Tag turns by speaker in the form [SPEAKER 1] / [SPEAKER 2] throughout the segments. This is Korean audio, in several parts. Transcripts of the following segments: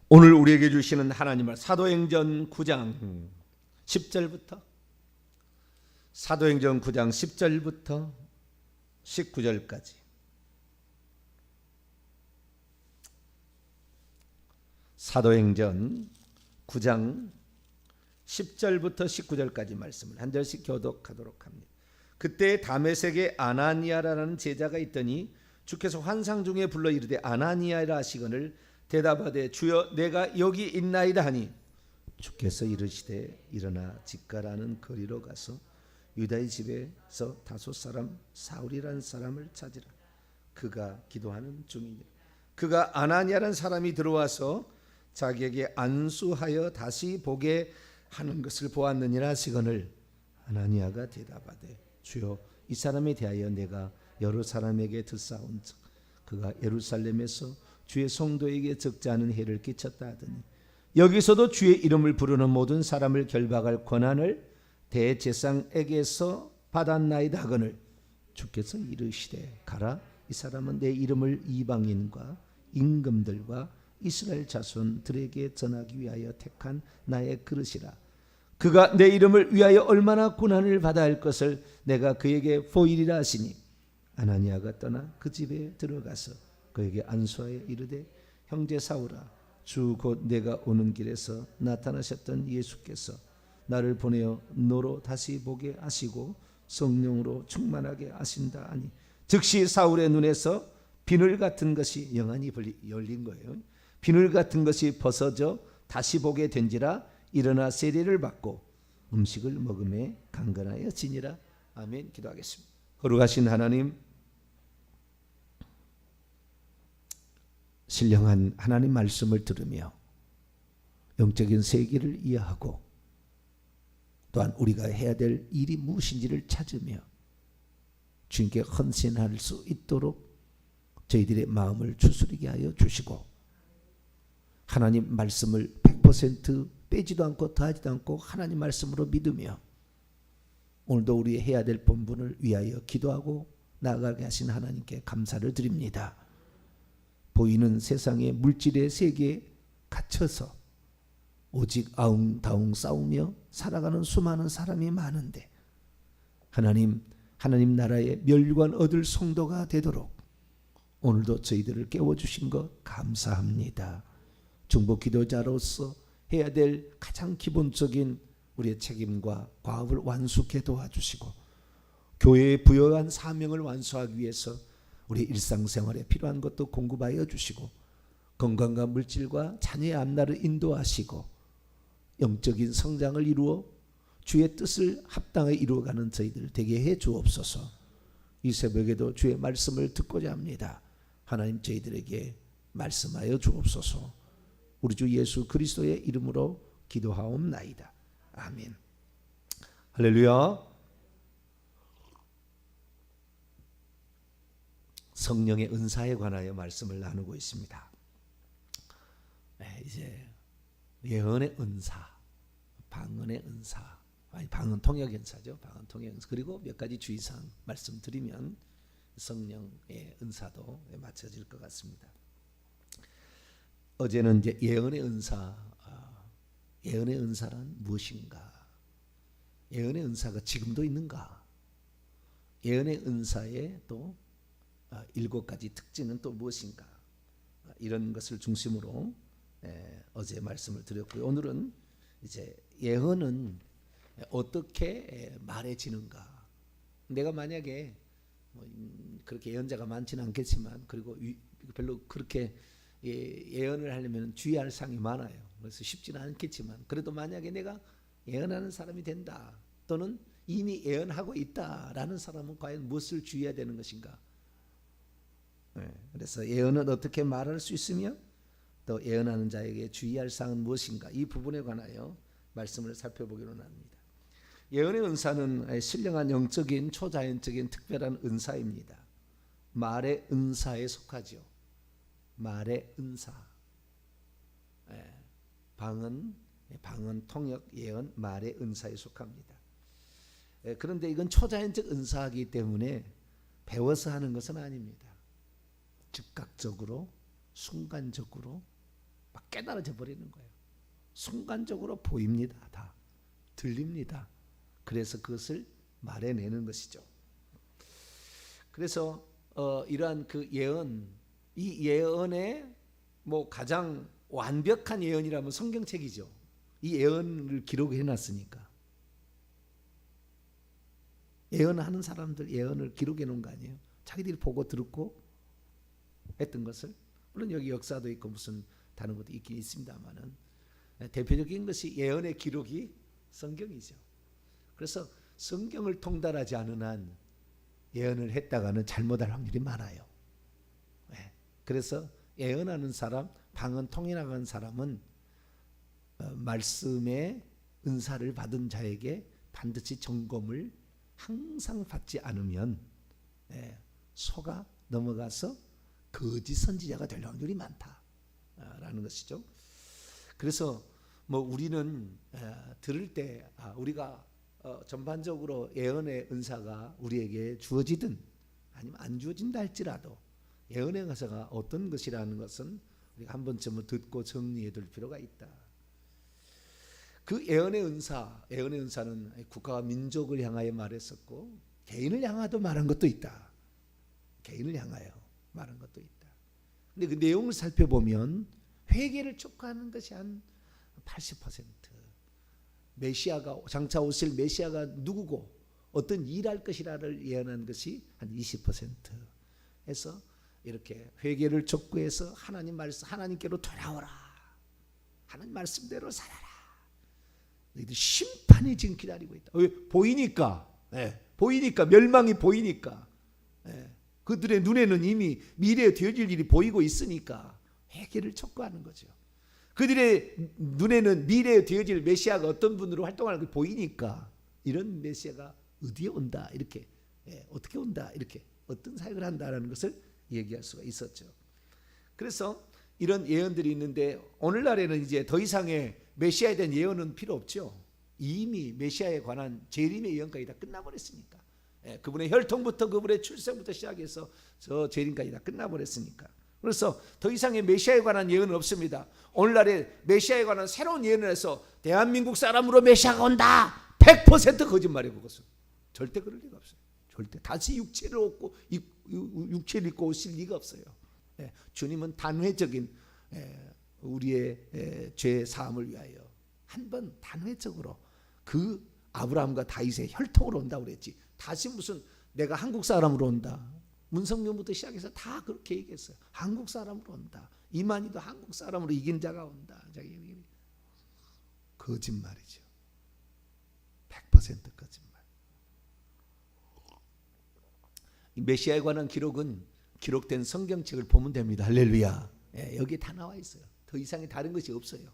[SPEAKER 1] 오늘 우리에게 주시는 하나님의 사도행전 9장 10절부터 사도행전 9장 10절부터 19절까지 사도행전 9장 10절부터 19절까지 말씀을 한 절씩 교독하도록 합니다. 그때 다메섹에 아나니아라는 제자가 있더니 주께서 환상 중에 불러 이르되 아나니아라 하시거늘 대답하되 주여 내가 여기 있나이다 하니 주께서 이르시되 일어나 집가라는 거리로 가서 유다의 집에서 다소 사람 사울이라는 사람을 찾으라. 그가 기도하는 중이니라. 그가 아나니아라는 사람이 들어와서 자기에게 안수하여 다시 보게 하는 것을 보았느니라 하시거늘 아나니아가 대답하되 주여 이 사람에 대하여 내가 여러 사람에게 듣사온즉 그가 예루살렘에서 주의 성도에게 적지 않은 해를 끼쳤다 하더니 여기서도 주의 이름을 부르는 모든 사람을 결박할 권한을 대제사장에게서 받았나이다 하거늘 주께서 이르시되 가라. 이 사람은 내 이름을 이방인과 임금들과 이스라엘 자손들에게 전하기 위하여 택한 나의 그릇이라. 그가 내 이름을 위하여 얼마나 고난을 받아야 할 것을 내가 그에게 보이리라 하시니 아나니아가 떠나 그 집에 들어가서 그에게 안수하여 이르되 형제 사울아 주 곧 내가 오는 길에서 나타나셨던 예수께서 나를 보내어 너로 다시 보게 하시고 성령으로 충만하게 하신다 하니 즉시 사울의 눈에서 비늘 같은 것이 영안이 열린 거예요. 비늘 같은 것이 벗어져 다시 보게 된지라 일어나 세례를 받고 음식을 먹음에 강건하여 지니라. 아멘. 기도하겠습니다. 거룩하신 하나님, 신령한 하나님 말씀을 들으며 영적인 세계를 이해하고 또한 우리가 해야 될 일이 무엇인지를 찾으며 주님께 헌신할 수 있도록 저희들의 마음을 추스리게 하여 주시고 하나님 말씀을 100% 빼지도 않고 더하지도 않고 하나님 말씀으로 믿으며 오늘도 우리 해야 될 본분을 위하여 기도하고 나아가게 하신 하나님께 감사를 드립니다. 보이는 세상의 물질의 세계에 갇혀서 오직 아웅다웅 싸우며 살아가는 수많은 사람이 많은데 하나님 나라의 멸관 얻을 성도가 되도록 오늘도 저희들을 깨워주신 것 감사합니다. 중보 기도자로서 해야 될 가장 기본적인 우리의 책임과 과업을 완수케 도와주시고 교회에 부여한 사명을 완수하기 위해서 우리 일상생활에 필요한 것도 공급하여 주시고 건강과 물질과 자녀의 앞날을 인도하시고 영적인 성장을 이루어 주의 뜻을 합당하게 이루어가는 저희들 되게 해 주옵소서. 이 새벽에도 주의 말씀을 듣고자 합니다. 하나님 저희들에게 말씀하여 주옵소서. 우리 주 예수 그리스도의 이름으로 기도하옵나이다. 아멘. 할렐루야. 성령의 은사에 관하여 말씀을 나누고 있습니다. 이제 예언의 은사, 방언의 은사, 방언 통역 은사죠. 방언 통역 은사. 그리고 몇 가지 주의사항 말씀드리면 성령의 은사도 맞춰질 것 같습니다. 어제는 이제 예언의 은사, 예언의 은사란 무엇인가? 예언의 은사가 지금도 있는가? 예언의 은사의 또 7가지 특징은 또 무엇인가? 이런 것을 중심으로 어제 말씀을 드렸고요. 오늘은 이제 예언은 어떻게 말해지는가? 내가 만약에 그렇게 예언자가 많지는 않겠지만 그리고 별로 그렇게 예언을 하려면 주의할 사항이 많아요. 그래서 쉽지는 않겠지만 그래도 만약에 내가 예언하는 사람이 된다 또는 이미 예언하고 있다라는 사람은 과연 무엇을 주의해야 되는 것인가? 그래서 예언은 어떻게 말할 수 있으며 또 예언하는 자에게 주의할 사항은 무엇인가? 이 부분에 관하여 말씀을 살펴보기로 합니다. 예언의 은사는 신령한 영적인 초자연적인 특별한 은사입니다. 말의 은사에 속하죠. 말의 은사, 방언, 통역, 예언, 말의 은사에 속합니다. 그런데 이건 초자연적 은사이기 때문에 배워서 하는 것은 아닙니다. 즉각적으로 순간적으로 막 깨달아져 버리는 거예요. 순간적으로 보입니다. 다 들립니다. 그래서 그것을 말해내는 것이죠. 그래서 이러한 그 예언, 이 예언의 뭐 가장 완벽한 예언이라면 성경책이죠. 이 예언을 기록해 놨으니까. 예언하는 사람들 예언을 기록해 놓은 거 아니에요. 자기들이 보고 듣고 했던 것을. 물론 여기 역사도 있고 무슨 다른 것도 있긴 있습니다만은 대표적인 것이 예언의 기록이 성경이죠. 그래서 성경을 통달하지 않은 한 예언을 했다가는 잘못할 확률이 많아요. 그래서 예언하는 사람, 방언 통일하는 사람은 말씀의 은사를 받은 자에게 반드시 점검을 항상 받지 않으면 속아 넘어가서 거짓 선지자가 될 확률이 많다라는 것이죠. 그래서 뭐 우리는 들을 때 우리가 전반적으로 예언의 은사가 우리에게 주어지든 아니면 안 주어진다 할지라도 예언의 은사가 어떤 것이라는 것은 우리가 한 번쯤은 듣고 정리해 둘 필요가 있다. 그 예언의 은사는 국가와 민족을 향하여 말했었고 개인을 향하여 말한 것도 있다. 개인을 향하여 말한 것도 있다. 근데 그 내용을 살펴보면 회개를 촉구하는 것이 한 80%, 메시아가 장차 오실 메시아가 누구고 어떤 일할 것이라를 예언한 것이 한 20% 해서 이렇게 회개를 촉구해서 하나님 말씀, 하나님께로 돌아오라, 하나님 말씀대로 살아라. 너희들 심판이 지금 기다리고 있다. 왜? 보이니까, 보이니까, 멸망이 보이니까, 그들의 눈에는 이미 미래에 되어질 일이 보이고 있으니까 회개를 촉구하는 거죠. 그들의 눈에는 미래에 되어질 메시아가 어떤 분으로 활동하는 게 보이니까 이런 메시아가 어디에 온다, 이렇게 어떻게 온다, 이렇게 어떤 사역을 한다라는 것을 얘기할 수가 있었죠. 그래서 이런 예언들이 있는데 오늘날에는 이제 더 이상의 메시아에 대한 예언은 필요 없죠. 이미 메시아에 관한 재림의 예언까지 다 끝나버렸으니까. 그분의 혈통부터 그분의 출생부터 시작해서 저 재림까지 다 끝나버렸으니까. 그래서 더 이상의 메시아에 관한 예언은 없습니다. 오늘날에 메시아에 관한 새로운 예언을 해서 대한민국 사람으로 메시아가 온다, 100% 거짓말이에요. 그것은 절대 그럴 리가 없어요. 절대 다시 육체를 입고 오실 리가 없어요. 주님은 단회적인 우리의 죄 사함을 위하여 한 번 단회적으로 그 아브라함과 다윗의 혈통으로 온다고 그랬지. 다시 무슨 내가 한국 사람으로 온다, 문성명부터 시작해서 다 그렇게 얘기했어요. 한국 사람으로 온다, 이만희도 한국 사람으로 이긴 자가 온다. 거짓말이죠. 100% 거짓말. 이 메시아에 관한 기록은 기록된 성경책을 보면 됩니다. 할렐루야. 여기 다 나와 있어요. 더 이상의 다른 것이 없어요.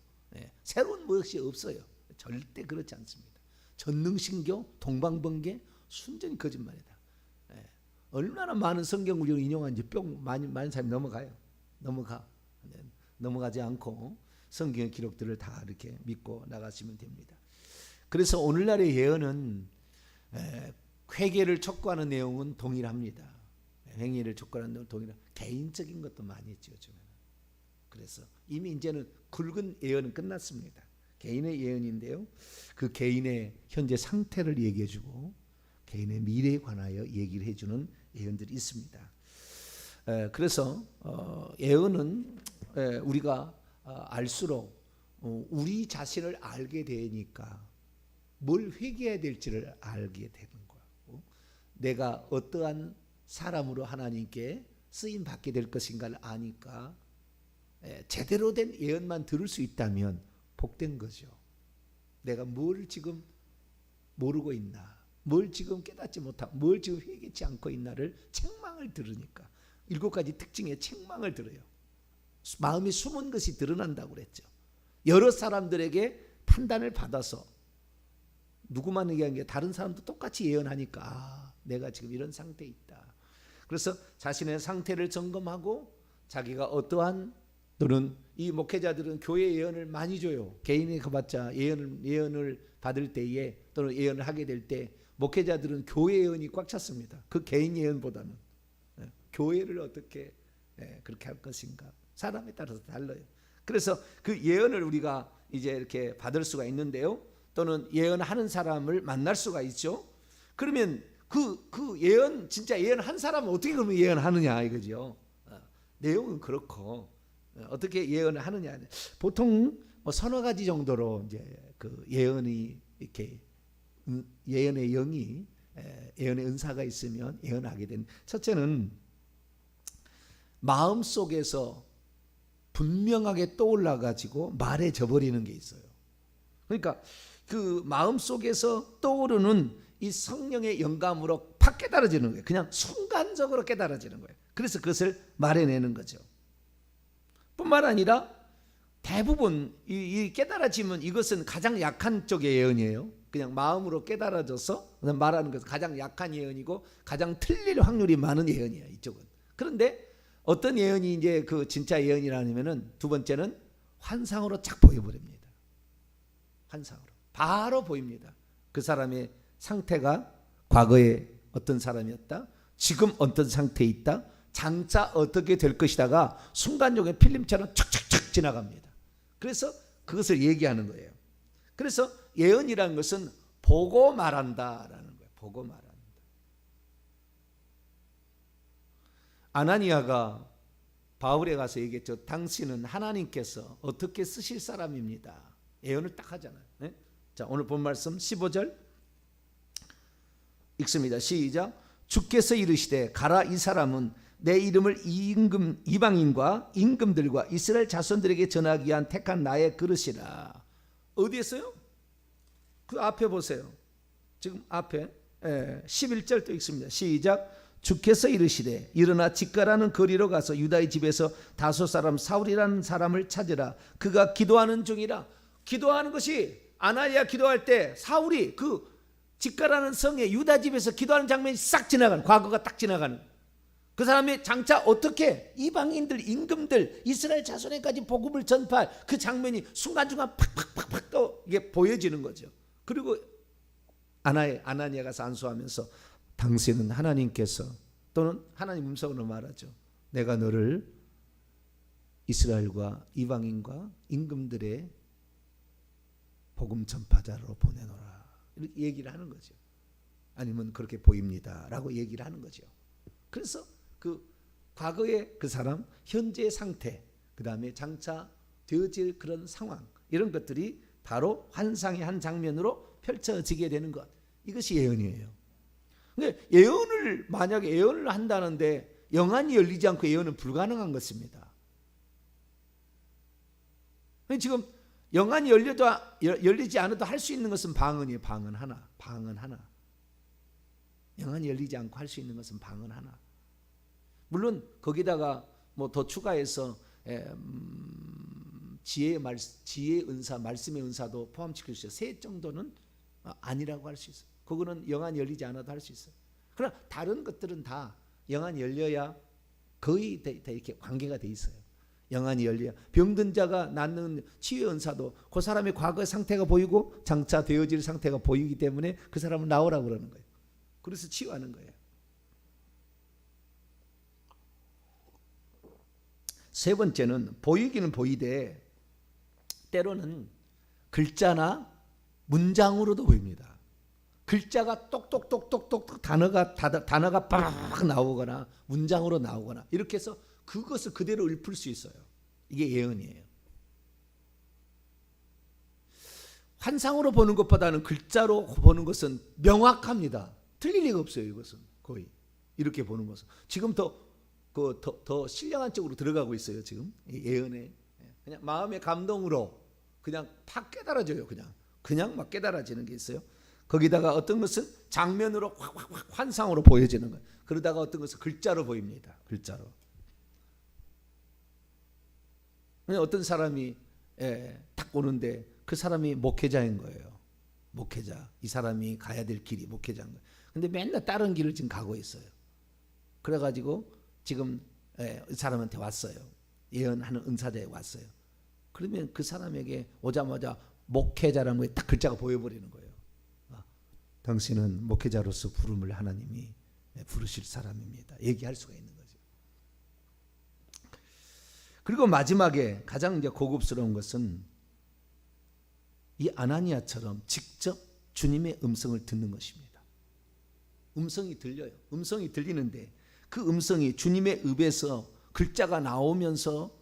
[SPEAKER 1] 새로운 무엇이 없어요. 절대 그렇지 않습니다. 전능신교, 동방번개, 순전히 거짓말이다. 얼마나 많은 성경 구절을 인용하는지 많은 사람이 넘어가지 않고 성경의 기록들을 다 이렇게 믿고 나가시면 됩니다. 그래서 오늘날의 예언은 회개를 촉구하는 내용은 동일합니다. 회개를 촉구하는 내용은 동일합니다. 개인적인 것도 많이 있죠, 요즘에는. 그래서 이미 이제는 굵은 예언은 끝났습니다. 개인의 예언인데요, 그 개인의 현재 상태를 얘기해주고 개인의 미래에 관하여 얘기를 해주는 예언들이 있습니다. 그래서 예언은 우리가 알수록 우리 자신을 알게 되니까 뭘 회개해야 될지를 알게 되는 거고, 내가 어떠한 사람으로 하나님께 쓰임 받게 될 것인가를 아니까 제대로 된 예언만 들을 수 있다면 복된 거죠. 내가 뭘 지금 모르고 있나, 뭘 지금 깨닫지 못하고 뭘 지금 회개치 않고 있나를 책망을 들으니까 7가지 특징의 책망을 들어요. 마음이 숨은 것이 드러난다고 그랬죠. 여러 사람들에게 판단을 받아서 누구만 얘기한 게 다른 사람도 똑같이 예언하니까 내가 지금 이런 상태에 있다. 그래서 자신의 상태를 점검하고 자기가 어떠한, 또는 이 목회자들은 교회 예언을 많이 줘요. 개인이 가봤자 예언을 받을 때에 또는 예언을 하게 될 때 목회자들은 교회 예언이 꽉 찼습니다. 그 개인 예언보다는 교회를 어떻게 그렇게 할 것인가 사람에 따라서 달라요. 그래서 그 예언을 우리가 이제 이렇게 받을 수가 있는데요. 또는 예언하는 사람을 만날 수가 있죠. 그러면 그 예언, 진짜 예언한 사람은 어떻게 그러면 예언하느냐 이거죠. 내용은 그렇고 어떻게 예언을 하느냐. 보통 뭐 서너 가지 정도로 이제 그 예언이 이렇게 예언의 영이 예언의 은사가 있으면 예언하게 되는. 첫째는 마음 속에서 분명하게 떠올라 가지고 말해져 버리는 게 있어요. 그러니까 그 마음 속에서 떠오르는 이 성령의 영감으로 팍 깨달아지는 거예요. 그냥 순간적으로 깨달아지는 거예요. 그래서 그것을 말해내는 거죠. 뿐만 아니라 대부분 이 깨달아지면 이것은 가장 약한 쪽의 예언이에요. 그냥 마음으로 깨달아져서 말하는 것은 가장 약한 예언이고 가장 틀릴 확률이 많은 예언이에요. 이쪽은. 그런데 어떤 예언이 이제 그 진짜 예언이라면은 두 번째는 환상으로 쫙 보여버립니다. 환상으로 바로 보입니다. 그 사람의 상태가 과거에 어떤 사람이었다, 지금 어떤 상태에 있다, 장차 어떻게 될 것이다가 순간적인 필름처럼 촥촥촥 지나갑니다. 그래서 그것을 얘기하는 거예요. 그래서 예언이라는 것은 보고 말한다라는 거예요. 보고 말한다. 아나니아가 바울에 가서 얘기했죠. 당신은 하나님께서 어떻게 쓰실 사람입니다. 예언을 딱 하잖아요. 네? 자, 오늘 본 말씀 15절 읽습니다. 시작. 주께서 이르시되 가라, 이 사람은 내 이름을 이방인과 임금들과 이스라엘 자손들에게 전하기 위한 택한 나의 그릇이라. 어디에 있어요? 그 앞에 보세요. 지금 앞에 11절도 읽습니다. 시작. 주께서 이르시되 일어나 직가라는 거리로 가서 유다의 집에서 다소 사람 사울이라는 사람을 찾으라. 그가 기도하는 중이라. 기도하는 것이 아나니아 기도할 때 사울이 그 직가라는 성에 유다 집에서 기도하는 장면이 싹 지나가는, 과거가 딱 지나가는. 그 사람이 장차 어떻게 이방인들, 임금들, 이스라엘 자손에까지 복음을 전파할 그 장면이 순간순간 팍팍팍팍 또 이게 보여지는 거죠. 그리고 아나니아가 안수하면서 당신은 하나님께서, 또는 하나님 음성으로 말하죠. 내가 너를 이스라엘과 이방인과 임금들의 복음 전파자로 보내노라. 이렇게 얘기를 하는 거죠. 아니면 그렇게 보입니다 라고 얘기를 하는 거죠. 그래서 그 과거의 그 사람, 현재의 상태, 그 다음에 장차 되어질 그런 상황, 이런 것들이 바로 환상의 한 장면으로 펼쳐지게 되는 것, 이것이 예언이에요. 근데 예언을, 만약에 예언을 한다는데 영안이 열리지 않고 예언은 불가능한 것입니다. 지금 영안이 열리지 않아도 할 수 있는 것은 방언이에요. 방언 하나. 영안이 열리지 않고 할 수 있는 것은 방언 하나. 물론 거기다가 뭐 더 추가해서 지혜의 은사, 말씀의 은사도 포함시킬 수 있어요. 세 정도는 아니라고 할 수 있어요. 그거는 영안이 열리지 않아도 할 수 있어요. 그러나 다른 것들은 다 영안이 열려야 거의 다 이렇게 관계가 돼 있어요. 영안이 열려야 병든 자가 낫는 치유의 은사도 그 사람의 과거의 상태가 보이고 장차 되어질 상태가 보이기 때문에 그 사람을 나오라고 그러는 거예요. 그래서 치유하는 거예요. 세 번째는 보이기는 보이되 때로는 글자나 문장으로도 보입니다. 글자가 똑똑똑똑똑 단어가 빡 나오거나 문장으로 나오거나 이렇게 해서 그것을 그대로 읊을 수 있어요. 이게 예언이에요. 환상으로 보는 것보다는 글자로 보는 것은 명확합니다. 틀릴 리가 없어요. 이것은 거의 이렇게 보는 것은 지금 더 신령한 쪽으로 들어가고 있어요. 지금 예언에 그냥 마음의 감동으로 그냥 팍 깨달아져요. 그냥 막 깨달아지는 게 있어요. 거기다가 어떤 것은 장면으로 확 환상으로 보여지는 거예요. 그러다가 어떤 것은 글자로 보입니다. 글자로. 어떤 사람이 딱 오는데 그 사람이 목회자인 거예요. 목회자. 이 사람이 가야 될 길이 목회자인 거예요. 근데 맨날 다른 길을 지금 가고 있어요. 그래가지고 지금 이 사람한테 왔어요. 예언하는 은사자에 왔어요. 그러면 그 사람에게 오자마자 목회자라는 거에 딱 글자가 보여버리는 거예요. 당신은 목회자로서 부름을 하나님이 부르실 사람입니다. 얘기할 수가 있는 거죠. 그리고 마지막에 가장 이제 고급스러운 것은 이 아나니아처럼 직접 주님의 음성을 듣는 것입니다. 음성이 들려요. 음성이 들리는데 그 음성이 주님의 입에서 글자가 나오면서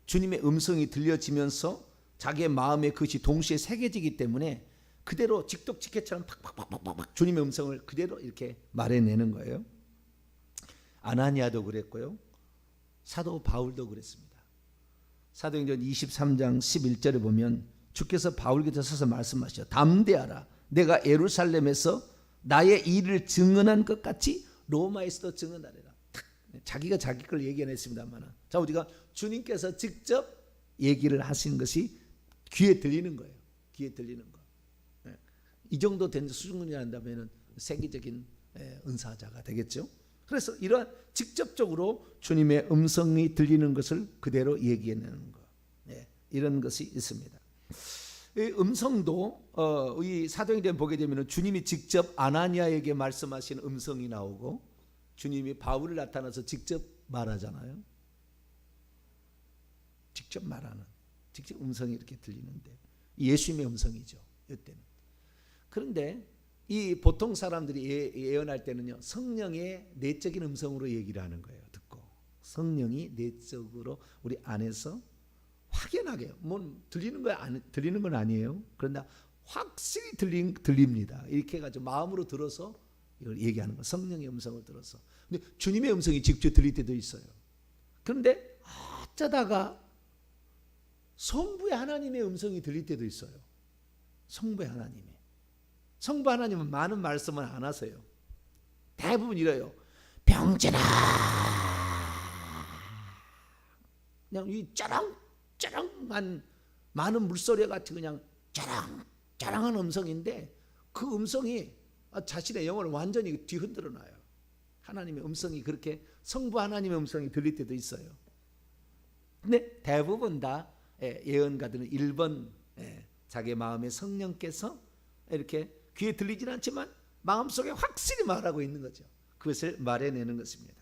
[SPEAKER 1] 주님의 음성이 들려지면서 자기의 마음에 그것이 동시에 새겨지기 때문에 그대로 직독직해처럼 팍팍팍팍팍 주님의 음성을 그대로 이렇게 말해내는 거예요. 아나니아도 그랬고요. 사도 바울도 그랬습니다. 사도행전 23장 11절에 보면 주께서 바울에게 서서 말씀하시죠. 담대하라. 내가 예루살렘에서 나의 일을 증언한 것 같이 로마에서도 증언하리라. 자기가 자기 걸 얘기했습니다만, 자, 우리가 주님께서 직접 얘기를 하신 것이 귀에 들리는 거예요. 귀에 들리는 거. 이 정도 된 수준이 한다면 세계적인 은사자가 되겠죠. 그래서 이러한 직접적으로 주님의 음성이 들리는 것을 그대로 얘기해내는 것, 이런 것이 있습니다. 이 음성도 이 사도행전 보게 되면 주님이 직접 아나니아에게 말씀하신 음성이 나오고 주님이 바울을 나타나서 직접 말하잖아요. 직접 말하는, 직접 음성이 이렇게 들리는데 예수님의 음성이죠, 이때는. 그런데 이 보통 사람들이 예언할 때는요, 성령의 내적인 음성으로 얘기를 하는 거예요. 듣고 성령이 내적으로 우리 안에서 확연하게, 뭐 들리는 건 아니에요. 그러나 확실히 들립니다. 이렇게 해가지고 마음으로 들어서 이걸 얘기하는 거, 성령의 음성을 들어서. 근데 주님의 음성이 직접 들릴 때도 있어요. 그런데 어쩌다가 성부의 하나님의 음성이 들릴 때도 있어요. 성부의 하나님의. 성부 하나님은 많은 말씀을 안 하세요. 대부분 이래요. 병진아, 그냥 이 짜랑짜랑한 많은 물소리 같이 그냥 짜랑짜랑한 음성인데 그 음성이 자신의 영혼을 완전히 뒤흔들어 놔요. 하나님의 음성이 그렇게, 성부 하나님의 음성이 들릴 때도 있어요. 근데 대부분 다 예언가들은 1번 자기 마음의 성령께서 이렇게 귀에 들리진 않지만 마음속에 확실히 말하고 있는 거죠. 그것을 말해내는 것입니다.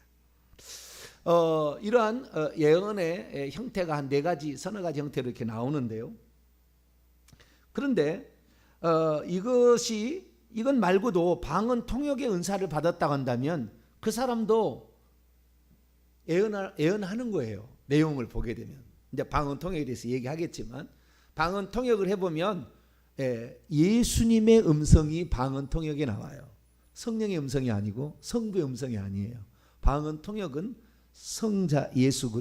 [SPEAKER 1] 이러한 예언의 형태가 한 4가지, 서너 가지 형태로 이렇게 나오는데요. 그런데 이건 말고도 방언 통역의 은사를 받았다고 한다면 그 사람도 예언하는 거예요. 내용을 보게 되면. 이제 방언 통역에 대해서 얘기하겠지만, 방언 통역을 해보면 예수님의 음성이 방언 통역에 나와요. 성령의 음성이 아니고 성부의 음성이 아니에요. 방언 통역은 성자 예수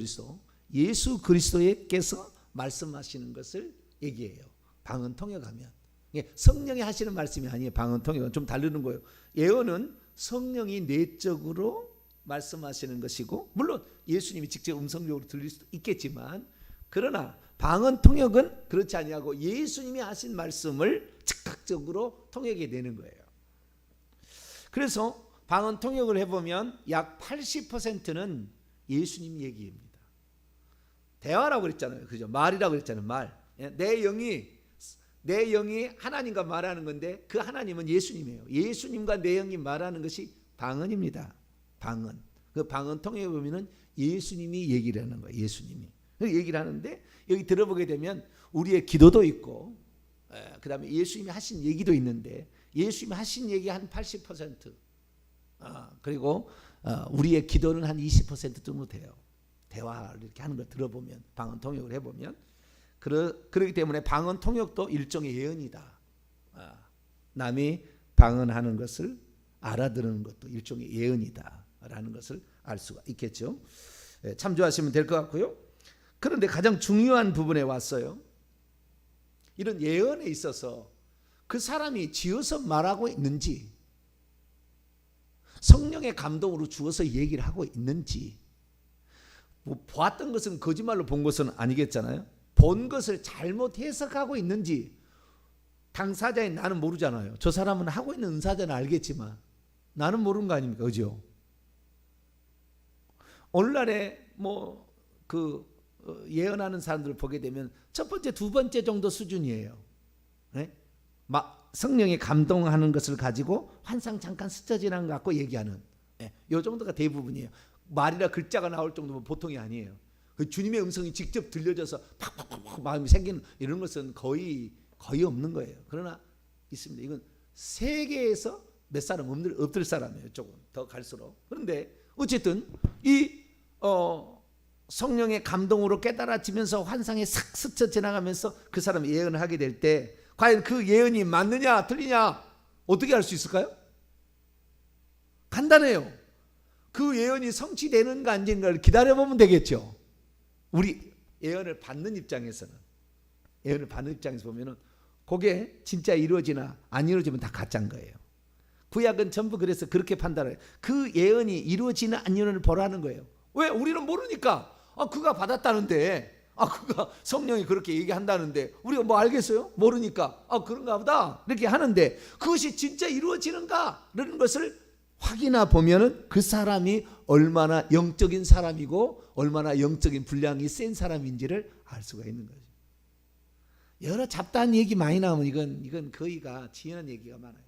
[SPEAKER 1] 그리스도께서 말씀하시는 것을 얘기해요. 방언 통역하면 성령이 하시는 말씀이 아니에요. 방언 통역은 좀 다르는 거예요. 예언은 성령이 내적으로 말씀하시는 것이고, 물론 예수님이 직접 음성적으로 들릴 수도 있겠지만, 그러나 방언 통역은 그렇지 아니하고 예수님이 하신 말씀을 즉각적으로 통역해 내는 거예요. 그래서 방언 통역을 해보면 약 80%는 예수님 얘기입니다. 대화라고 그랬잖아요. 그죠? 말이라고 그랬잖아요. 말. 내 영이 하나님과 말하는 건데 그 하나님은 예수님이에요. 예수님과 내 영이 말하는 것이 방언입니다. 방언. 그 방언 통역에 보면은 예수님이 얘기를 하는 거예요. 예수님이. 얘기를 하는데 여기 들어보게 되면 우리의 기도도 있고, 그 다음에 예수님이 하신 얘기도 있는데 예수님이 하신 얘기 한 80%, 그리고 우리의 기도는 한 20% 정도 돼요. 대화를 이렇게 하는 걸 들어보면, 방언 통역을 해보면. 그렇기 때문에 방언 통역도 일종의 예언이다. 남이 방언하는 것을 알아들은 것도 일종의 예언이다라는 것을 알 수가 있겠죠. 참조하시면 될 것 같고요. 그런데 가장 중요한 부분에 왔어요. 이런 예언에 있어서 그 사람이 지어서 말하고 있는지, 성령의 감동으로 주어서 얘기를 하고 있는지, 뭐 보았던 것은 거짓말로 본 것은 아니겠잖아요. 본 것을 잘못 해석하고 있는지 당사자인 나는 모르잖아요. 저 사람은 하고 있는 은사자는 알겠지만 나는 모르는 거 아닙니까? 그죠? 오늘날에 예언하는 사람들을 보게 되면 첫 번째, 두 번째 정도 수준이에요. 네? 성령이 감동하는 것을 가지고 환상 잠깐 스쳐 지나간 것 갖고 얘기하는, 이 정도가 대부분이에요. 말이나 글자가 나올 정도면 보통이 아니에요. 그 주님의 음성이 직접 들려져서 팍팍팍 마음이 생기는 이런 것은 거의 없는 거예요. 그러나 있습니다. 이건 세계에서 몇 사람 없을 사람이에요. 조금 더 갈수록. 그런데 어쨌든 이 성령의 감동으로 깨달아지면서 환상에 싹 스쳐 지나가면서 그 사람이 예언을 하게 될 때 과연 그 예언이 맞느냐 틀리냐 어떻게 알 수 있을까요? 간단해요. 그 예언이 성취되는가 안 되는가를 기다려보면 되겠죠. 우리 예언을 받는 입장에서는, 예언을 받는 입장에서 보면은 그게 진짜 이루어지나 안 이루어지면 다 가짜인 거예요. 구약은 전부 그래서 그렇게 판단해요. 그 예언이 이루어지나 안 이루어지나 보라는 거예요. 왜? 우리는 모르니까. 그가 받았다는데, 그가 성령이 그렇게 얘기한다는데 우리가 뭐 알겠어요? 모르니까 그런가 보다 이렇게 하는데, 그것이 진짜 이루어지는가라는 것을 확인해 보면은 그 사람이 얼마나 영적인 사람이고 얼마나 영적인 분량이 센 사람인지를 알 수가 있는 거죠. 여러 잡다한 얘기 많이 나오면 이건 거의가 지연한 얘기가 많아요.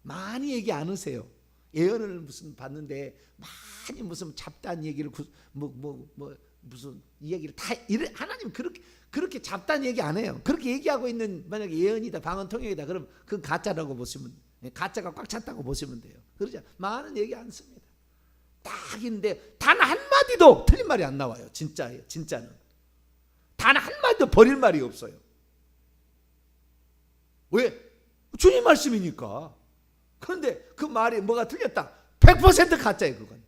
[SPEAKER 1] 많이 얘기 안 하세요. 예언을 무슨 받는데 많이 무슨 잡다한 얘기를 무슨 이야기를 다 하나님 그렇게 잡다한 얘기 안 해요. 그렇게 얘기하고 있는 만약에 예언이다 방언통역이다 그럼 그건 가짜라고 보시면, 가짜가 꽉 찼다고 보시면 돼요. 그러죠. 많은 얘기 안 씁니다. 딱인데 단 한마디도 틀린 말이 안 나와요. 진짜예요. 진짜는 단 한마디도 버릴 말이 없어요. 왜? 주님 말씀이니까. 그런데 그 말이 뭐가 틀렸다 100% 가짜예요. 그건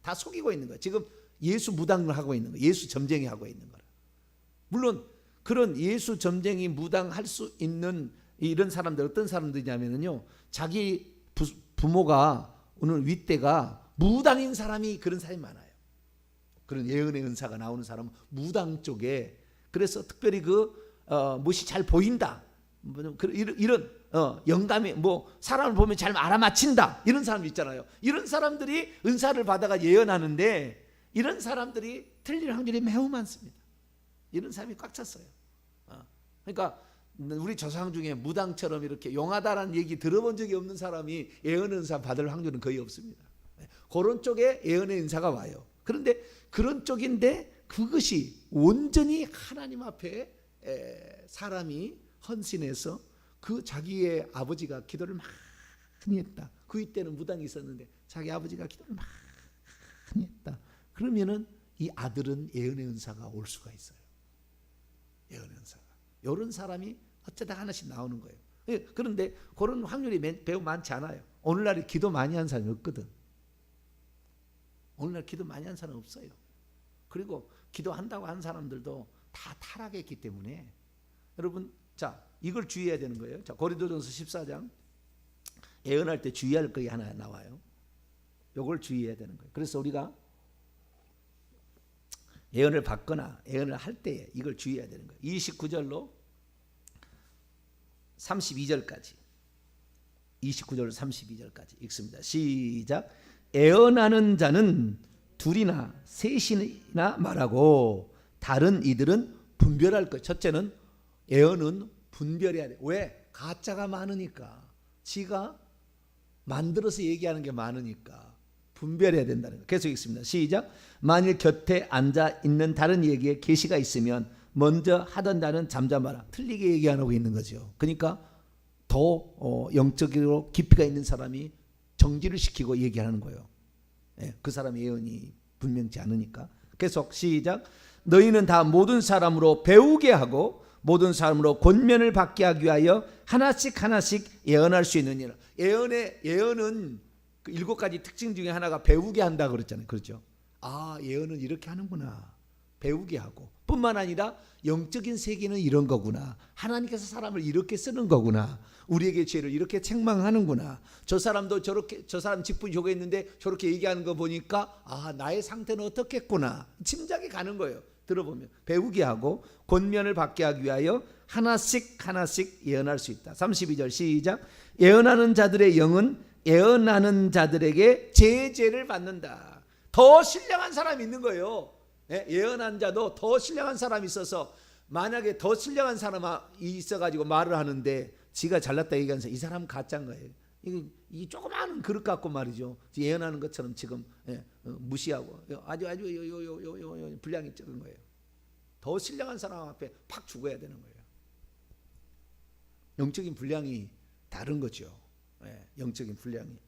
[SPEAKER 1] 다 속이고 있는 거예요. 지금 예수 무당을 하고 있는 거예요. 예수 점쟁이 하고 있는 거라. 물론 그런 예수 점쟁이 무당할 수 있는 이런 사람들 어떤 사람들이냐면요, 자기 부모가 오늘 윗대가 무당인 사람이 그런 사람이 많아요. 그런 예언의 은사가 나오는 사람은 무당 쪽에, 그래서 특별히 무엇이 잘 보인다, 이런 영감이 사람을 보면 잘 알아맞힌다 이런 사람 있잖아요. 이런 사람들이 은사를 받아가 예언하는데 이런 사람들이 틀릴 확률이 매우 많습니다. 이런 사람이 꽉 찼어요. 그러니까 우리 조상 중에 무당처럼 이렇게 용하다라는 얘기 들어본 적이 없는 사람이 예언의 은사 받을 확률은 거의 없습니다. 그런 쪽에 예언의 은사가 와요. 그런데 그런 쪽인데 그것이 온전히 하나님 앞에 사람이 헌신해서 그 자기의 아버지가 기도를 많이 했다. 그 이때는 무당이 있었는데 자기 아버지가 기도를 많이 했다. 그러면은 이 아들은 예언의 은사가 올 수가 있어요. 예언의 은사가. 이런 사람이 어쩌다 하나씩 나오는 거예요. 그런데 그런 확률이 매우 많지 않아요. 오늘날에 기도 많이 한 사람이 없거든. 오늘날 기도 많이 한 사람 없어요. 그리고 기도한다고 한 사람들도 다 타락했기 때문에 여러분, 자, 이걸 주의해야 되는 거예요. 자, 고린도전서 14장 예언할 때 주의할 거 하나 나와요. 이걸 주의해야 되는 거예요. 그래서 우리가 예언을 받거나 예언을 할 때 이걸 주의해야 되는 거예요. 29절로 32절까지 29절 32절까지 읽습니다. 시작. 예언하는 자는 둘이나 셋이나 말하고 다른 이들은 분별할 것. 첫째는 예언은 분별해야 돼. 왜? 가짜가 많으니까. 지가 만들어서 얘기하는 게 많으니까 분별해야 된다는 거. 계속 읽습니다. 시작. 만일 곁에 앉아 있는 다른 이에게 계시가 있으면 먼저 하던 자는 잠잠하라. 틀리게 얘기 안 하고 있는 거죠. 그러니까 더 영적으로 깊이가 있는 사람이 정지를 시키고 얘기하는 거예요. 그 사람의 예언이 분명치 않으니까. 계속 시작. 너희는 다 모든 사람으로 배우게 하고 모든 사람으로 권면을 받게 하기 위하여 하나씩 예언할 수 있느니라. 예언은 그 7가지 특징 중에 하나가 배우게 한다 그랬잖아요. 그렇죠? 예언은 이렇게 하는구나. 배우게 하고. 뿐만 아니라 영적인 세계는 이런 거구나. 하나님께서 사람을 이렇게 쓰는 거구나. 우리에게 죄를 이렇게 책망하는구나. 저 사람도 저렇게, 저 사람 직분이 저거 있는데 저렇게 얘기하는 거 보니까 나의 상태는 어떻겠구나. 짐작이 가는 거예요. 들어보면 배우게 하고 권면을 받게 하기 위하여 하나씩 예언할 수 있다. 32절 시작. 예언하는 자들의 영은 예언하는 자들에게 제재를 받는다. 더 신령한 사람이 있는 거예요. 예언한 자도 더 신령한 사람이 있어서 만약에 더 신령한 사람이 있어가지고 말을 하는데 지가 잘났다 얘기하면서 이 사람은 가짜인 거예요. 이 조그마한 그릇 갖고 말이죠. 예언하는 것처럼 지금 무시하고 아주 요 분량이 적은 거예요. 더 신령한 사람 앞에 팍 죽어야 되는 거예요. 영적인 분량이 다른 거죠. 영적인 분량이.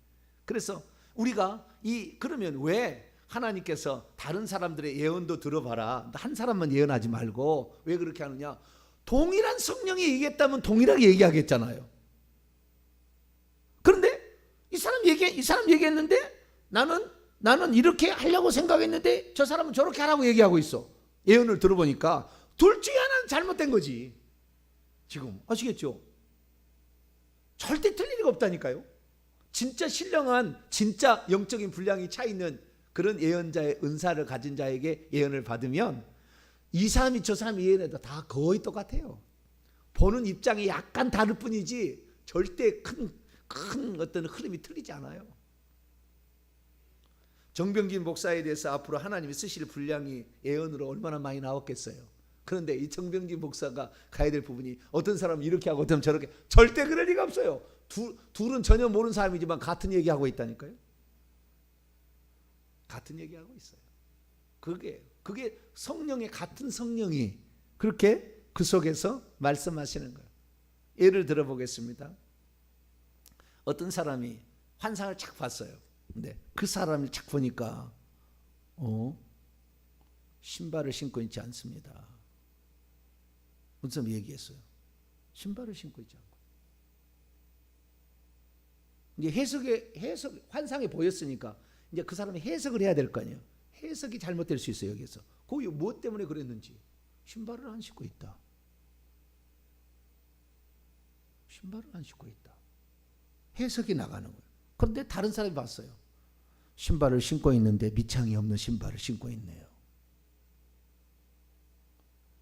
[SPEAKER 1] 그래서 우리가 그러면 왜 하나님께서 다른 사람들의 예언도 들어봐라, 한 사람만 예언하지 말고 왜 그렇게 하느냐? 동일한 성령이 얘기했다면 동일하게 얘기하겠잖아요. 그런데 이 사람 얘기했는데 나는 이렇게 하려고 생각했는데 저 사람은 저렇게 하라고 얘기하고 있어. 예언을 들어보니까 둘 중에 하나는 잘못된 거지. 지금 아시겠죠? 절대 틀릴 리가 없다니까요. 진짜 신령한, 진짜 영적인 분량이 차 있는 그런 예언자의 은사를 가진 자에게 예언을 받으면 이 사람이 저 사람이 예언해도 다 거의 똑같아요. 보는 입장이 약간 다를 뿐이지 절대 큰 어떤 흐름이 틀리지 않아요. 정병진 목사에 대해서 앞으로 하나님이 쓰실 분량이 예언으로 얼마나 많이 나왔겠어요. 그런데 이 정병진 목사가 가야 될 부분이 어떤 사람은 이렇게 하고 어떤 저렇게, 절대 그럴 리가 없어요. 둘은 전혀 모르는 사람이지만 같은 얘기하고 있다니까요. 같은 얘기하고 있어요. 그게 성령의, 같은 성령이 그렇게 그 속에서 말씀하시는 거예요. 예를 들어 보겠습니다. 어떤 사람이 환상을 착 봤어요. 근데 그 사람을 착 보니까 신발을 신고 있지 않습니다. 무슨 얘기했어요? 신발을 신고 있지 않고. 이제 해석 환상이 보였으니까 이제 그 사람이 해석을 해야 될 거 아니에요. 해석이 잘못될 수 있어요. 여기서 거기 무엇 때문에 그랬는지. 신발을 안 신고 있다. 신발을 안 신고 있다. 해석이 나가는 거예요. 그런데 다른 사람이 봤어요. 신발을 신고 있는데 밑창이 없는 신발을 신고 있네요.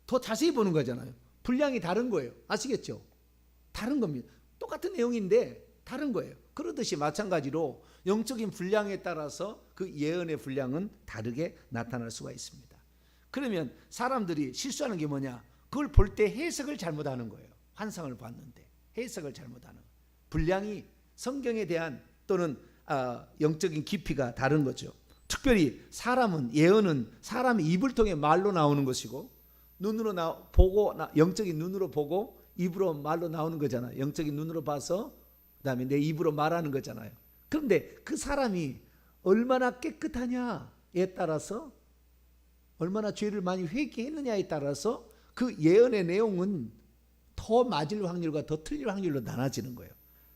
[SPEAKER 1] 더 자세히 보는 거잖아요. 분량이 다른 거예요. 아시겠죠? 다른 겁니다. 똑같은 내용인데 다른 거예요. 그러듯이 마찬가지로 영적인 분량에 따라서 그 예언의 분량은 다르게 나타날 수가 있습니다. 그러면 사람들이 실수하는 게 뭐냐? 그걸 볼 때 해석을 잘못하는 거예요. 환상을 봤는데 해석을 잘못하는 거예요. 분량이 성경에 대한 또는 영적인 깊이가 다른 거죠. 특별히 예언은 사람의 입을 통해 말로 나오는 것이고 눈으로 보고 영적인 눈으로 보고 입으로 말로 나오는 거잖아요. 영적인 눈으로 봐서 그다음에 내 입으로 말하는 거잖아요. 그런데 그 사람이 얼마나 깨끗하냐에 따라서, 얼마나 죄를 많이 회개했느냐에 따라서 그 예언의 내용은 더 맞을 확률과 더 틀릴 확률로 나눠지는 거예요.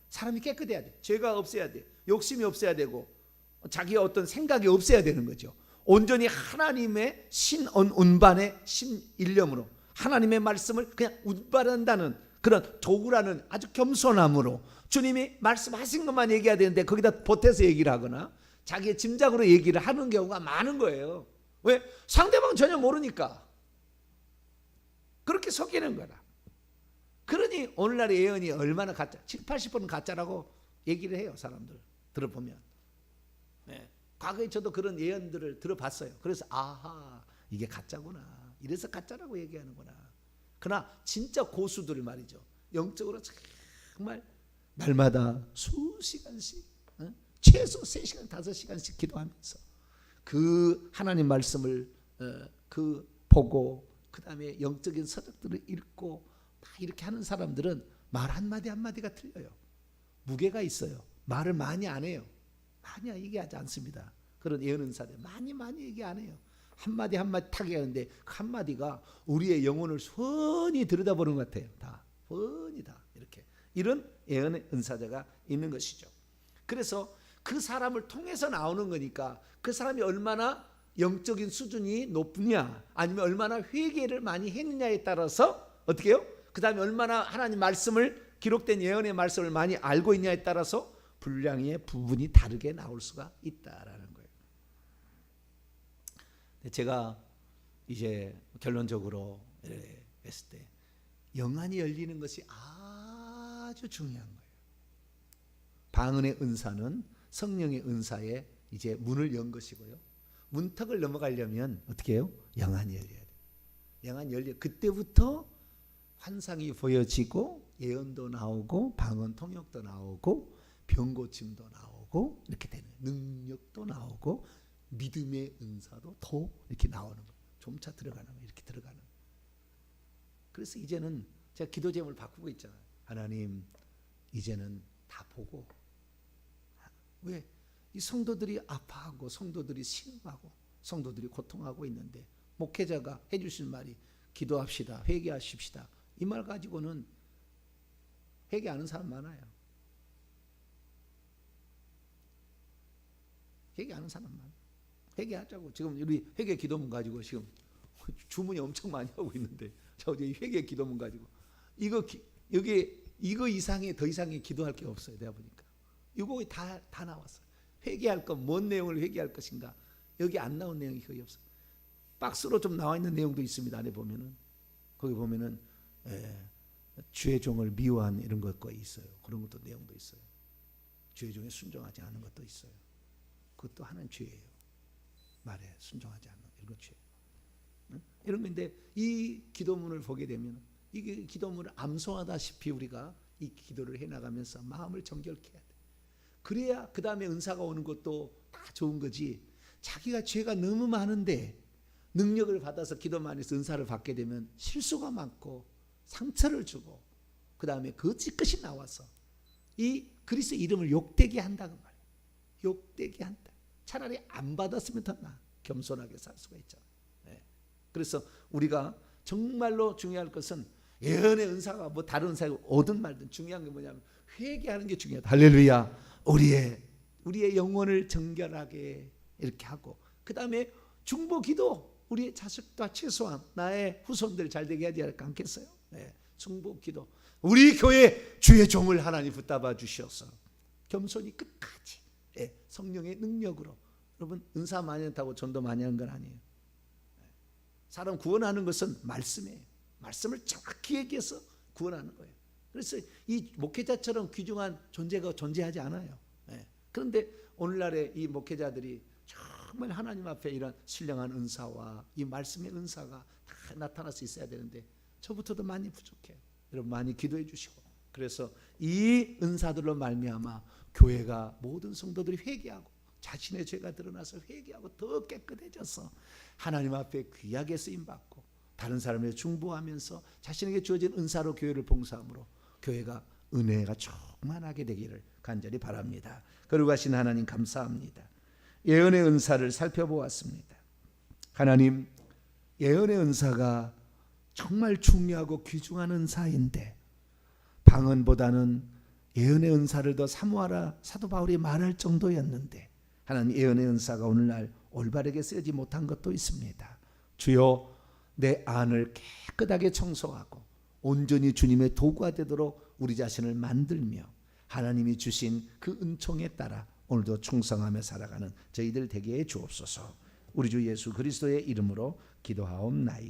[SPEAKER 1] 사람이 깨끗해야 돼. 죄가 없어야 돼. 욕심이 없어야 되고 자기의 어떤 생각이 없어야 되는 거죠. 온전히 하나님의 운반의 신일념으로 하나님의 말씀을 그냥 운반한다는 그런 도구라는 아주 겸손함으로 주님이 말씀하신 것만 얘기해야 되는데 거기다 보태서 얘기를 하거나 자기의 짐작으로 얘기를 하는 경우가 많은 거예요. 왜? 상대방은 전혀 모르니까 그렇게 속이는 거라. 그러니 오늘날의 예언이 얼마나 가짜, 70~80%는 가짜라고 얘기를 해요. 사람들 들어보면. 네. 과거에 저도 그런 예언들을 들어봤어요. 그래서 아하, 이게 가짜구나. 이래서 가짜라고 얘기하는구나. 그러나 진짜 고수들 말이죠. 영적으로 정말 날마다 수시간씩 최소 3시간 5시간씩 기도하면서 그 하나님 말씀을 보고 그 다음에 영적인 서적들을 읽고 다 이렇게 하는 사람들은 말 한마디 한마디가 틀려요. 무게가 있어요. 말을 많이 안 해요. 많이 얘기하지 않습니다. 그런 예언 은사들 많이 얘기 안 해요. 한마디 한마디 탁 얘기하는데 그 한마디가 우리의 영혼을 선히 들여다보는 것 같아요. 다 뻔히 다 이렇게 이런 예언의 은사자가 있는 것이죠. 그래서 그 사람을 통해서 나오는 거니까 그 사람이 얼마나 영적인 수준이 높으냐 아니면 얼마나 회개를 많이 했느냐에 따라서 어떻게 해요? 그 다음에 얼마나 하나님 말씀을 기록된 예언의 말씀을 많이 알고 있냐에 따라서 분량의 부분이 다르게 나올 수가 있다라는 거예요. 제가 이제 결론적으로 했을 때 영안이 열리는 것이 아주 중요한 거예요. 방언의 은사는 성령의 은사에 이제 문을 연 것이고요. 문턱을 넘어가려면 어떻게 해요? 영안이 열려야 돼요. 영안이 열려 그때부터 환상이 보여지고 예언도 나오고 방언 통역도 나오고 병 고침도 나오고 이렇게 되는, 능력도 나오고 믿음의 은사도 더 이렇게 나오는 거예요. 점차 들어가는 거예요. 이렇게 들어가는 거예요. 그래서 이제는 제가 기도 제목을 바꾸고 있잖아요. 하나님, 이제는 다 보고, 왜? 이 성도들이 아파하고 성도들이 신음하고 성도들이 고통하고 있는데 목회자가 해주실 말이 기도합시다, 회개하십시다, 이 말 가지고는 회개하는 사람 많아요. 회개하는 사람 많아요. 회개하자고. 지금 우리 회개 기도문 가지고 지금 주문이 엄청 많이 하고 있는데, 자, 어제 회개 기도문 가지고 이거 이상의 더 이상의 기도할 게 없어요. 내가 보니까 이거 다 나왔어요. 회개할 것, 뭔 내용을 회개할 것인가, 여기 안 나온 내용이 거의 없어요. 박스로 좀 나와 있는 내용도 있습니다. 안에 보면은, 거기 보면은 주의 종을 미워한 이런 것과 있어요. 그런 것도 내용도 있어요. 주의 종에 순종하지 않은 것도 있어요. 그것도 하나님 죄예요. 말에 순종하지 않는 이런 것 죄예요. 응? 이런 건데, 이 기도문을 보게 되면 이 기도문을 암송하다시피 우리가 이 기도를 해나가면서 마음을 정결케 해야 돼. 그래야 그 다음에 은사가 오는 것도 다 좋은 거지. 자기가 죄가 너무 많은데 능력을 받아서 기도만 해서 은사를 받게 되면 실수가 많고 상처를 주고, 그 다음에 그 찌끝이 나와서 이 그리스도 이름을 욕되게 한다고 말이에요. 욕되게 한다. 차라리 안 받았으면 더 나아. 겸손하게 살 수가 있잖아요. 네. 그래서 우리가 정말로 중요할 것은 예언의 은사가 뭐 다른 은사가 오든 말든 중요한 게 뭐냐면 회개하는 게 중요하다. 할렐루야. 우리의 영혼을 정결하게 이렇게 하고, 그 다음에 중보기도, 우리의 자식과 최소한 나의 후손들 잘 되게 하지 않겠어요? 네. 중보기도, 우리 교회 주의 종을 하나님 붙잡아 주시옵소. 겸손히 끝까지, 네. 성령의 능력으로. 여러분, 은사 많이 한다고 전도 많이 한 건 아니에요. 사람 구원하는 것은 말씀이에요. 말씀을 정확히 얘기해서 구원하는 거예요. 그래서 이 목회자처럼 귀중한 존재가 존재하지 않아요. 그런데 오늘날의 이 목회자들이 정말 하나님 앞에 이런 신령한 은사와 이 말씀의 은사가 다 나타날 수 있어야 되는데, 저부터도 많이 부족해요. 여러분 많이 기도해 주시고, 그래서 이 은사들로 말미암아 교회가, 모든 성도들이 회개하고 자신의 죄가 드러나서 회개하고 더 깨끗해져서 하나님 앞에 귀하게 쓰임받고 다른 사람을 중보하면서 자신에게 주어진 은사로 교회를 봉사함으로 교회가 은혜가 충만하게 되기를 간절히 바랍니다. 거룩하신 하나님, 감사합니다. 예언의 은사를 살펴보았습니다. 하나님, 예언의 은사가 정말 중요하고 귀중한 은사인데 방언보다는 예언의 은사를 더 사모하라 사도 바울이 말할 정도였는데, 하나님, 예언의 은사가 오늘날 올바르게 쓰지 못한 것도 있습니다. 주여, 내 안을 깨끗하게 청소하고 온전히 주님의 도구가 되도록 우리 자신을 만들며 하나님이 주신 그 은총에 따라 오늘도 충성하며 살아가는 저희들 되게 해 주옵소서. 우리 주 예수 그리스도의 이름으로 기도하옵나이다.